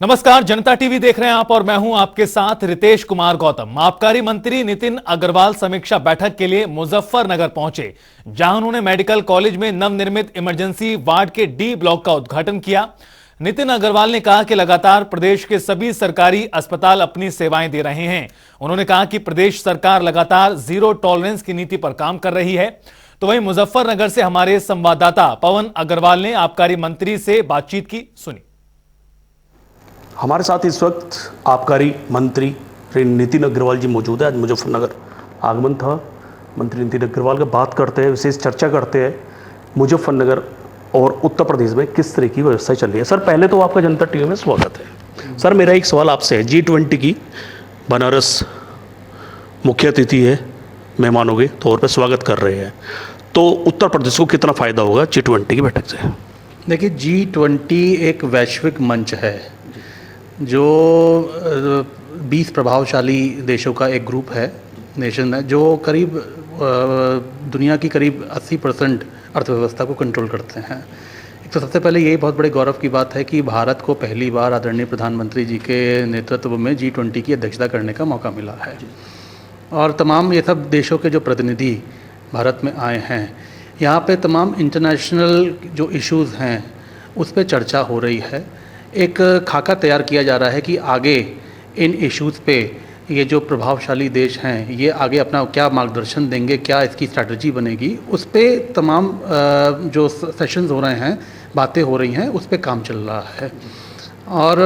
नमस्कार, जनता टीवी देख रहे हैं आप और मैं हूं आपके साथ रितेश कुमार गौतम। आबकारी मंत्री नितिन अग्रवाल समीक्षा बैठक के लिए मुजफ्फरनगर पहुंचे, जहां उन्होंने मेडिकल कॉलेज में नवनिर्मित इमरजेंसी वार्ड के डी ब्लॉक का उद्घाटन किया। नितिन अग्रवाल ने कहा कि लगातार प्रदेश के सभी सरकारी अस्पताल अपनी सेवाएं दे रहे हैं। उन्होंने कहा कि प्रदेश सरकार लगातार जीरो टॉलरेंस की नीति पर काम कर रही है। तो वहीं मुजफ्फरनगर से हमारे संवाददाता पवन अग्रवाल ने आबकारी मंत्री से बातचीत की, सुनी। हमारे साथ इस वक्त आबकारी मंत्री श्री नितिन अग्रवाल जी मौजूद है। आज मुजफ्फरनगर आगमन था मंत्री नितिन अग्रवाल का। बात करते हैं, विशेष चर्चा करते हैं मुजफ्फरनगर और उत्तर प्रदेश में किस तरह की व्यवस्था चल रही है। सर, पहले तो आपका जनता टीवी में स्वागत है। सर, मेरा एक सवाल आपसे है, G20 की बनारस मुख्य अतिथि है, मेहमानों के तौर पर स्वागत कर रहे हैं, तो उत्तर प्रदेश को कितना फ़ायदा होगा G20 की बैठक से? देखिए, G20 एक वैश्विक मंच है जो 20 प्रभावशाली देशों का एक ग्रुप है, नेशन है, जो करीब दुनिया की करीब 80% अर्थव्यवस्था को कंट्रोल करते हैं। एक तो सबसे पहले यही बहुत बड़े गौरव की बात है कि भारत को पहली बार आदरणीय प्रधानमंत्री जी के नेतृत्व में G20 की अध्यक्षता करने का मौका मिला है। और तमाम ये सब देशों के जो प्रतिनिधि भारत में आए हैं, यहाँ पे तमाम इंटरनेशनल जो इश्यूज़ हैं उस पर चर्चा हो रही है। एक खाका तैयार किया जा रहा है कि आगे इन इश्यूज़ पे ये जो प्रभावशाली देश हैं ये आगे अपना क्या मार्गदर्शन देंगे, क्या इसकी स्ट्रैटेजी बनेगी, उस पे तमाम जो सेशंस हो रहे हैं, बातें हो रही हैं, उस पे काम चल रहा है। और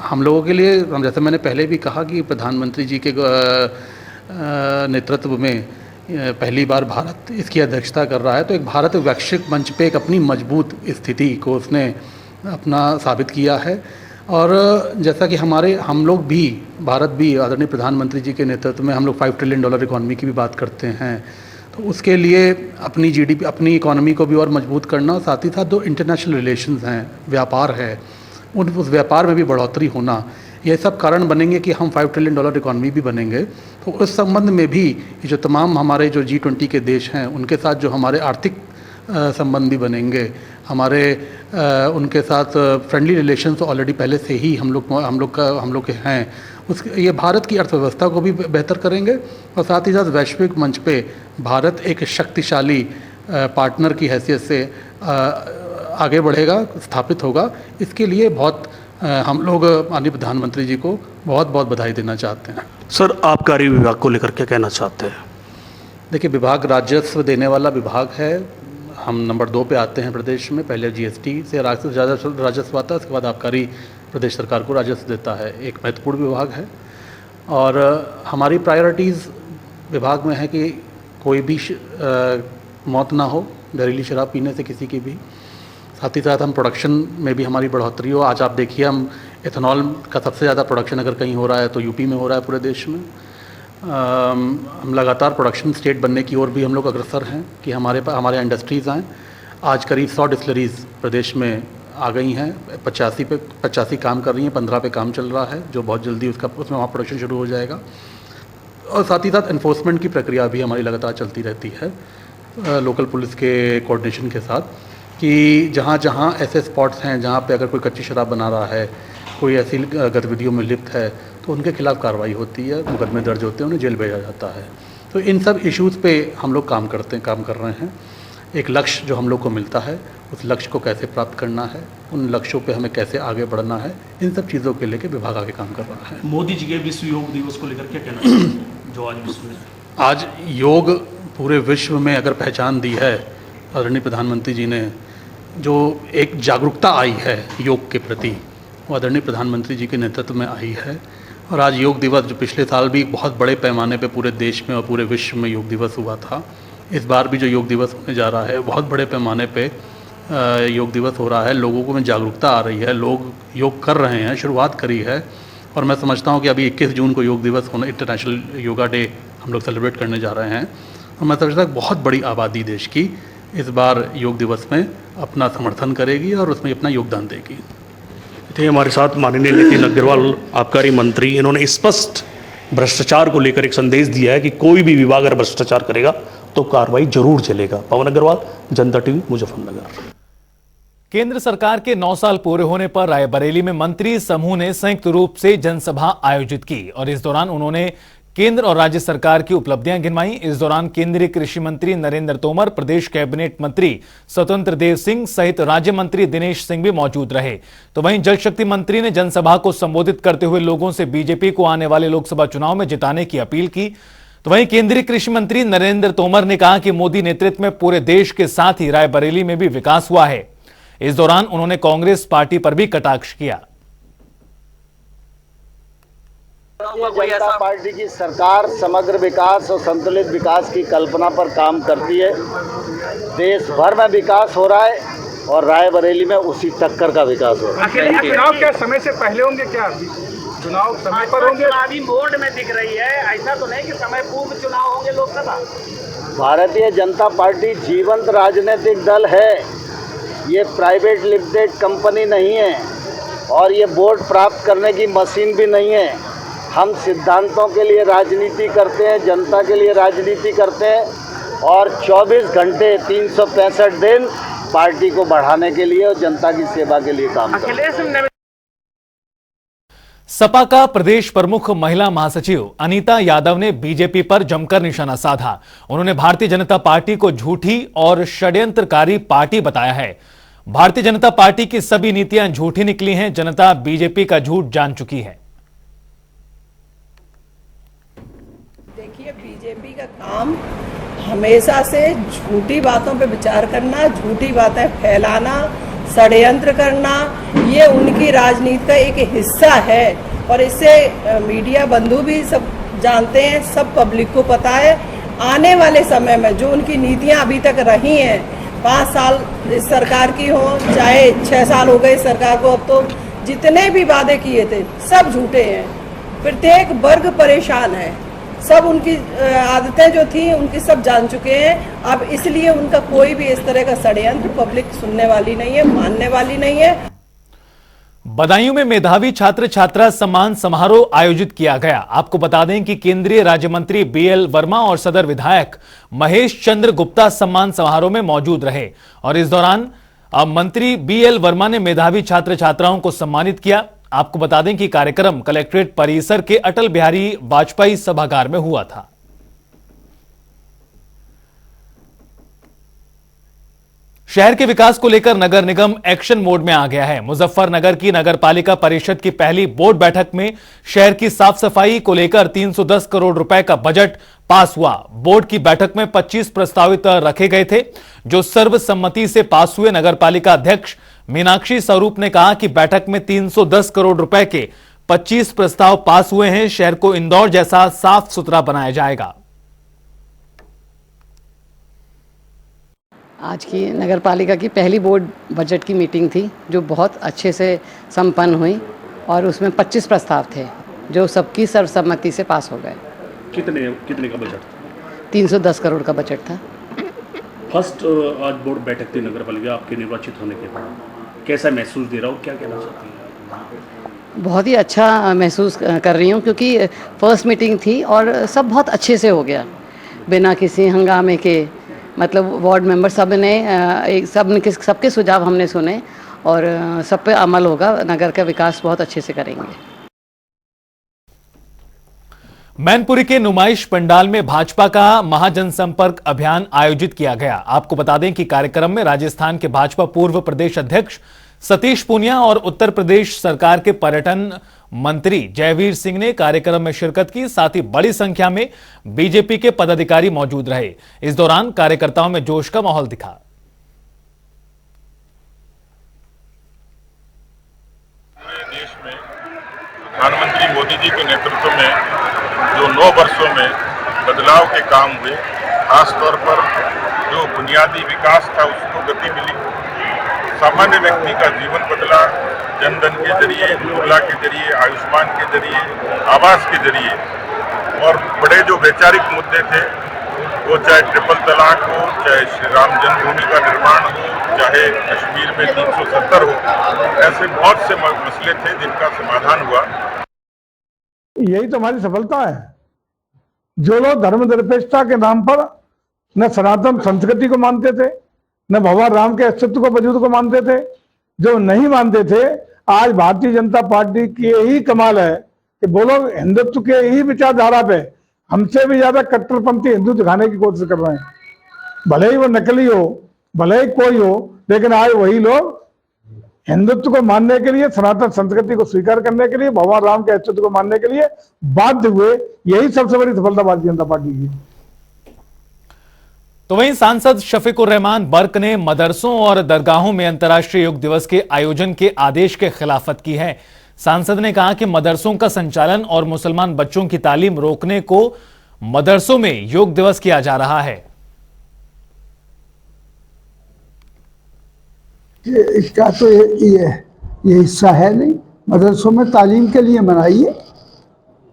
हम लोगों के लिए, जैसे मैंने पहले भी कहा कि प्रधानमंत्री जी के नेतृत्व में पहली बार भारत इसकी अध्यक्षता कर रहा है, तो एक भारत वैश्विक मंच पे एक अपनी मजबूत स्थिति को उसने अपना साबित किया है। और जैसा कि हम लोग भी, भारत भी आदरणीय प्रधानमंत्री जी के नेतृत्व में हम लोग $5 ट्रिलियन इकोनॉमी की भी बात करते हैं, तो उसके लिए अपनी GDP, अपनी इकोनॉमी को भी और मजबूत करना, साथ ही साथ जो इंटरनेशनल रिलेशंस हैं, व्यापार है, उस व्यापार में भी बढ़ोतरी होना, ये सब कारण बनेंगे कि हम $5 ट्रिलियन इकोनॉमी भी बनेंगे। तो उस संबंध में भी ये जो तमाम हमारे जो G20 के देश हैं उनके साथ जो हमारे आर्थिक संबंध भी बनेंगे, हमारे उनके साथ फ्रेंडली रिलेशंस ऑलरेडी पहले से ही हम लोग के हैं, ये भारत की अर्थव्यवस्था को भी बेहतर करेंगे। और साथ ही साथ वैश्विक मंच पे भारत एक शक्तिशाली पार्टनर की हैसियत से आगे बढ़ेगा, स्थापित होगा। इसके लिए बहुत हम लोग माननीय प्रधानमंत्री जी को बहुत बहुत बधाई देना चाहते हैं। सर, आबकारी विभाग को लेकर क्या कहना चाहते हैं? देखिए, विभाग राजस्व देने वाला विभाग है। हम नंबर 2 पे आते हैं प्रदेश में। पहले GST से राजस्व आता है, उसके बाद आबकारी प्रदेश सरकार को राजस्व देता है। एक महत्वपूर्ण विभाग है और हमारी प्रायोरिटीज़ विभाग में है कि कोई भी मौत ना हो जहरीली शराब पीने से किसी की भी। साथ ही साथ हम प्रोडक्शन में भी हमारी बढ़ोतरी हो। आज आप देखिए, हम एथेनॉल का सबसे ज़्यादा प्रोडक्शन अगर कहीं हो रहा है तो यूपी में हो रहा है पूरे देश में। हम लगातार प्रोडक्शन स्टेट बनने की ओर भी हम लोग अग्रसर हैं कि हमारे इंडस्ट्रीज़ आएँ। आज करीब 100 डिस्टिलरीज़ प्रदेश में आ गई हैं, 85 काम कर रही हैं, 15 पे काम चल रहा है, जो बहुत जल्दी उसमें वहाँ प्रोडक्शन शुरू हो जाएगा। और साथ ही साथ एनफोर्समेंट की प्रक्रिया भी हमारी लगातार चलती रहती है लोकल पुलिस के कोऑर्डिनेशन के साथ, कि जहाँ जहाँ ऐसे स्पॉट्स हैं जहाँ पे अगर कोई कच्ची शराब बना रहा है, कोई ऐसी गतिविधियों में लिप्त है, तो उनके खिलाफ कार्रवाई होती है, मुकदमे दर्ज होते हैं, उन्हें जेल भेजा जाता है। तो इन सब इश्यूज़ पे हम लोग काम कर रहे हैं। एक लक्ष्य जो हम लोग को मिलता है, उस लक्ष्य को कैसे प्राप्त करना है, उन लक्ष्यों पे हमें कैसे आगे बढ़ना है, इन सब चीज़ों के लेके विभाग आगे काम कर रहा है। मोदी जी के विश्व योग दिवस को लेकर क्या कहना चाहते हैं, जो आज विश्व में? आज योग पूरे विश्व में अगर पहचान दी है, आदरणीय प्रधानमंत्री जी ने जो एक जागरूकता आई है योग के प्रति, वो आदरणीय प्रधानमंत्री जी के नेतृत्व में आई है। और आज योग दिवस, जो पिछले साल भी बहुत बड़े पैमाने पे पूरे देश में और पूरे विश्व में योग दिवस हुआ था, इस बार भी जो योग दिवस होने जा रहा है बहुत बड़े पैमाने पे योग दिवस हो रहा है। लोगों को में जागरूकता आ रही है, लोग योग कर रहे हैं, शुरुआत करी है। और मैं समझता हूँ कि अभी 21 जून को योग दिवस होना, इंटरनेशनल योगा डे हम लोग सेलिब्रेट करने जा रहे हैं। और मैं समझता हूँ बहुत बड़ी आबादी देश की इस बार योग दिवस में अपना समर्थन करेगी और उसमें अपना योगदान देगी। थे हमारे साथ माननीय नितिन अग्रवाल आबकारी मंत्री। इन्होंने स्पष्ट भ्रष्टाचार को लेकर एक संदेश दिया है कि कोई भी विभाग अगर भ्रष्टाचार करेगा तो कार्रवाई जरूर चलेगा। पवन अग्रवाल, जनता टीवी, मुजफ्फरनगर। केंद्र सरकार के 9 साल पूरे होने पर रायबरेली में मंत्री समूह ने संयुक्त रूप से जनसभा आयोजित की और इस दौरान उन्होंने केंद्र और राज्य सरकार की उपलब्धियां गिनवाई। इस दौरान केंद्रीय कृषि मंत्री नरेंद्र तोमर, प्रदेश कैबिनेट मंत्री स्वतंत्र देव सिंह सहित राज्य मंत्री दिनेश सिंह भी मौजूद रहे। तो वहीं जल शक्ति मंत्री ने जनसभा को संबोधित करते हुए लोगों से बीजेपी को आने वाले लोकसभा चुनाव में जिताने की अपील की। तो वहीं केंद्रीय कृषि मंत्री नरेंद्र तोमर ने कहा कि मोदी नेतृत्व में पूरे देश के साथ ही रायबरेली में भी विकास हुआ है। इस दौरान उन्होंने कांग्रेस पार्टी पर भी कटाक्ष किया। जनता पार्टी की सरकार समग्र विकास और संतुलित विकास की कल्पना पर काम करती है। देश भर में विकास हो रहा है और रायबरेली में उसी टक्कर का विकास हो रहा है। चुनाव क्या समय से पहले होंगे? क्या चुनाव समय पर होंगे? चुनावी मोड में दिख रही है, ऐसा तो नहीं कि समय पूर्व चुनाव होंगे लोकसभा। भारतीय जनता पार्टी जीवंत राजनीतिक दल है, ये प्राइवेट लिमिटेड कंपनी नहीं है और ये वोट प्राप्त करने की मशीन भी नहीं है। हम सिद्धांतों के लिए राजनीति करते हैं, जनता के लिए राजनीति करते हैं और 24 घंटे 365 दिन पार्टी को बढ़ाने के लिए और जनता की सेवा के लिए काम करते हैं। सपा का प्रदेश प्रमुख महिला महासचिव अनीता यादव ने बीजेपी पर जमकर निशाना साधा। उन्होंने भारतीय जनता पार्टी को झूठी और षड्यंत्रकारी पार्टी बताया है। भारतीय जनता पार्टी की सभी नीतियां झूठी निकली हैं, जनता बीजेपी का झूठ जान चुकी है। देखिए, बीजेपी का काम हमेशा से झूठी बातों पे विचार करना, झूठी बातें फैलाना, षड्यंत्र करना, ये उनकी राजनीति का एक हिस्सा है और इससे मीडिया बंधु भी सब जानते हैं, सब पब्लिक को पता है। आने वाले समय में जो उनकी नीतियां अभी तक रही हैं, 5 साल इस सरकार की हो चाहे 6 साल हो गए सरकार को, अब तो जितने भी वादे किए थे सब झूठे हैं। प्रत्येक वर्ग परेशान है, सब उनकी आदतें जो थी उनकी सब जान चुके हैं। अब इसलिए उनका कोई भी इस तरह का षड्यंत्र पब्लिक सुनने वाली नहीं है, मानने वाली नहीं है। बदायूं में मेधावी छात्र छात्रा सम्मान समारोह आयोजित किया गया। आपको बता दें कि केंद्रीय राज्य मंत्री बीएल वर्मा और सदर विधायक महेश चंद्र गुप्ता सम्मान समारोह में मौजूद रहे और इस दौरान मंत्री बीएल वर्मा ने मेधावी छात्र छात्राओं को सम्मानित किया। आपको बता दें कि कार्यक्रम कलेक्ट्रेट परिसर के अटल बिहारी वाजपेयी सभागार में हुआ था। शहर के विकास को लेकर नगर निगम एक्शन मोड में आ गया है। मुजफ्फरनगर की नगर पालिका परिषद की पहली बोर्ड बैठक में शहर की साफ सफाई को लेकर 310 करोड़ रुपए का बजट पास हुआ। बोर्ड की बैठक में 25 प्रस्तावित रखे गए थे जो सर्वसम्मति से पास हुए। नगर पालिका अध्यक्ष मीनाक्षी स्वरूप ने कहा कि बैठक में 310 करोड़ रुपए के 25 प्रस्ताव पास हुए हैं। शहर को इंदौर जैसा साफ सुथरा बनाया जाएगा। आज की नगर पालिका की पहली बोर्ड बजट की मीटिंग थी जो बहुत अच्छे से संपन्न हुई और उसमें 25 प्रस्ताव थे जो सबकी सर्वसम्मति से पास हो गए। कितने का बजट? 310 करोड़ का बजट था। फर्स्ट आज बोर्ड बैठक थी नगर पालिका आपके निर्वाचित होने के बाद, कैसा महसूस दे रहा हो, क्या कहना चाहती हैं? बहुत ही अच्छा महसूस कर रही हूँ क्योंकि फर्स्ट मीटिंग थी और सब बहुत अच्छे से हो गया बिना किसी हंगामे के। मतलब वार्ड मेंबर सबके सुझाव हमने सुने और सब पे अमल होगा। नगर का विकास बहुत अच्छे से करेंगे। मैनपुरी के नुमाइश पंडाल में भाजपा का महाजनसंपर्क अभियान आयोजित किया गया। आपको बता दें कि कार्यक्रम में राजस्थान के भाजपा पूर्व प्रदेश अध्यक्ष सतीश पूनिया और उत्तर प्रदेश सरकार के पर्यटन मंत्री जयवीर सिंह ने कार्यक्रम में शिरकत की। साथ ही बड़ी संख्या में बीजेपी के पदाधिकारी मौजूद रहे। इस दौरान कार्यकर्ताओं में जोश का माहौल दिखा। पूरे देश में प्रधानमंत्री मोदी जी के नेतृत्व में जो 9 वर्षों में बदलाव के काम हुए, खासतौर पर जो बुनियादी विकास था उसको गति मिली, सामान्य व्यक्ति का जीवन बदला, जनधन के जरिए, उज्ज्वला के जरिए, आयुष्मान के जरिए, आवास के जरिए। और बड़े जो वैचारिक मुद्दे थे वो चाहे ट्रिपल तलाक हो, चाहे श्री राम जन्मभूमि का निर्माण हो, चाहे कश्मीर में 370 हो, ऐसे बहुत से मसले थे जिनका समाधान हुआ। यही तो हमारी सफलता है। जो लोग धर्मनिरपेक्षता के नाम पर न सनातन संस्कृति को मानते थे, न भगवान राम के अस्तित्व को वजूद को मानते थे। जो नहीं मानते थे, आज भारतीय जनता पार्टी की यही कमाल है कि वो लोग हिंदुत्व के ही विचारधारा पे हमसे भी ज्यादा कट्टरपंथी हिंदू दिखाने की कोशिश कर रहे हैं। भले ही वो नकली हो, भले ही कोई हो, लेकिन आज वही लोग हिंदुत्व को मानने के लिए, सनातन संस्कृति को स्वीकार करने के लिए, भगवान राम के अस्तित्व को मानने के लिए बाध्य हुए। यही सबसे बड़ी सफलता भारतीय जनता पार्टी की। तो वहीं सांसद शफीकुर रहमान बर्क ने मदरसों और दरगाहों में अंतर्राष्ट्रीय योग दिवस के आयोजन के आदेश के खिलाफत की है। सांसद ने कहा कि मदरसों का संचालन और मुसलमान बच्चों की तालीम रोकने को मदरसों में योग दिवस किया जा रहा है। इसका तो ये हिस्सा है नहीं। मदरसों में तालीम के लिए मनाइए,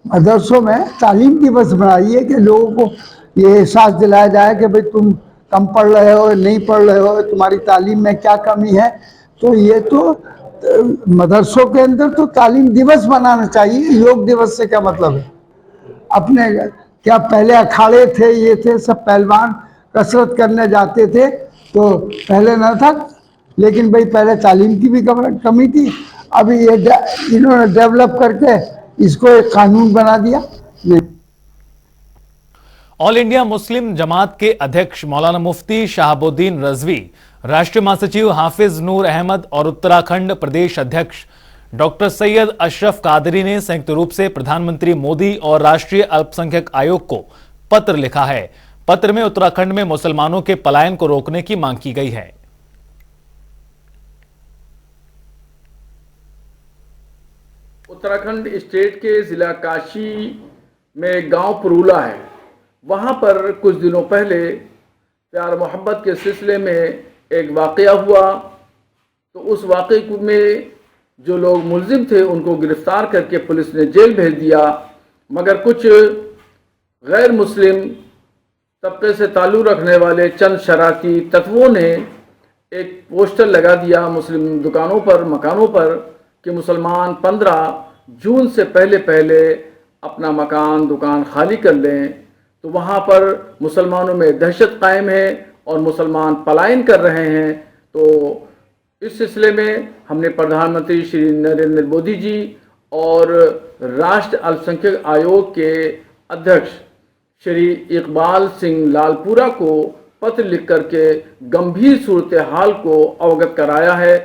मदरसों में तालीम दिवस बनाइए कि लोगों को ये एहसास दिलाया जाए कि भाई तुम कम पढ़ रहे हो, नहीं पढ़ रहे हो, तुम्हारी तालीम में क्या कमी है। तो ये तो मदरसों के अंदर तो तालीम दिवस मनाना चाहिए। योग दिवस से क्या मतलब है? अपने क्या पहले अखाड़े थे, ये थे, सब पहलवान कसरत करने जाते थे तो पहले न था, लेकिन भाई पहले तालीम की भी कमी थी। अभी ये इन्होंने डेवलप करके इसको एक कानून बना दिया। ऑल इंडिया मुस्लिम जमात के अध्यक्ष मौलाना मुफ्ती शहाबुद्दीन रजवी, राष्ट्रीय महासचिव हाफिज नूर अहमद और उत्तराखंड प्रदेश अध्यक्ष डॉक्टर सैयद अशरफ कादरी ने संयुक्त रूप से प्रधानमंत्री मोदी और राष्ट्रीय अल्पसंख्यक आयोग को पत्र लिखा है। पत्र में उत्तराखंड में मुसलमानों के पलायन को रोकने की मांग की गई है। उत्तराखंड स्टेट के जिला काशी में गांव पुरूला है, वहां पर कुछ दिनों पहले प्यार मोहब्बत के सिलसिले में एक वाक़या हुआ। तो उस वाक़े में जो लोग मुलजिम थे उनको गिरफ्तार करके पुलिस ने जेल भेज दिया, मगर कुछ गैर मुस्लिम तबके से ताल्लुक़ रखने वाले चंद शरारती तत्वों ने एक पोस्टर लगा दिया मुस्लिम दुकानों पर, मकानों पर कि मुसलमान 15 जून से पहले अपना मकान दुकान खाली कर लें। तो वहाँ पर मुसलमानों में दहशत कायम है और मुसलमान पलायन कर रहे हैं। तो इस सिलसिले में हमने प्रधानमंत्री श्री नरेंद्र मोदी जी और राष्ट्रीय अल्पसंख्यक आयोग के अध्यक्ष श्री इकबाल सिंह लालपुरा को पत्र लिख करके गंभीर सूरत हाल को अवगत कराया है